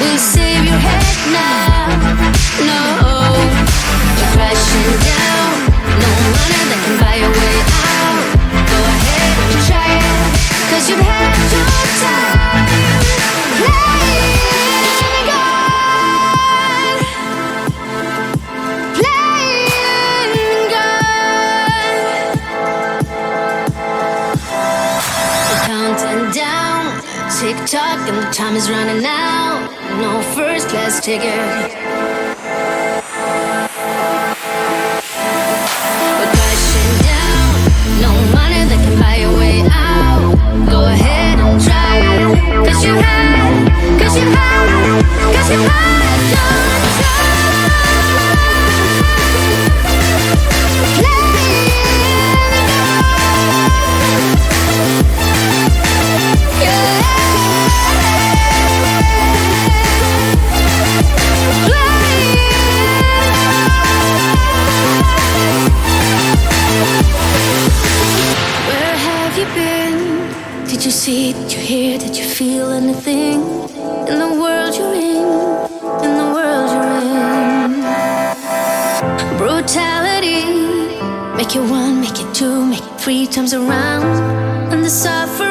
will save your head now. No, you're crashing down. No money that can buy your way out. Go ahead and try it, 'cause you've had your time. Playing God, playing God. We're counting down, tick tock, and the time is running out. No first class ticket. We're crashing down. No money that can buy your way out. Go ahead and try it, 'cause you had, 'cause you had, 'cause you had your time. Playing God. Yeah. Where have you been? Did you see, did you hear, did you feel anything? In the world you're in the world you're in. Brutality, make it one, make it two, make it three times around. And the suffering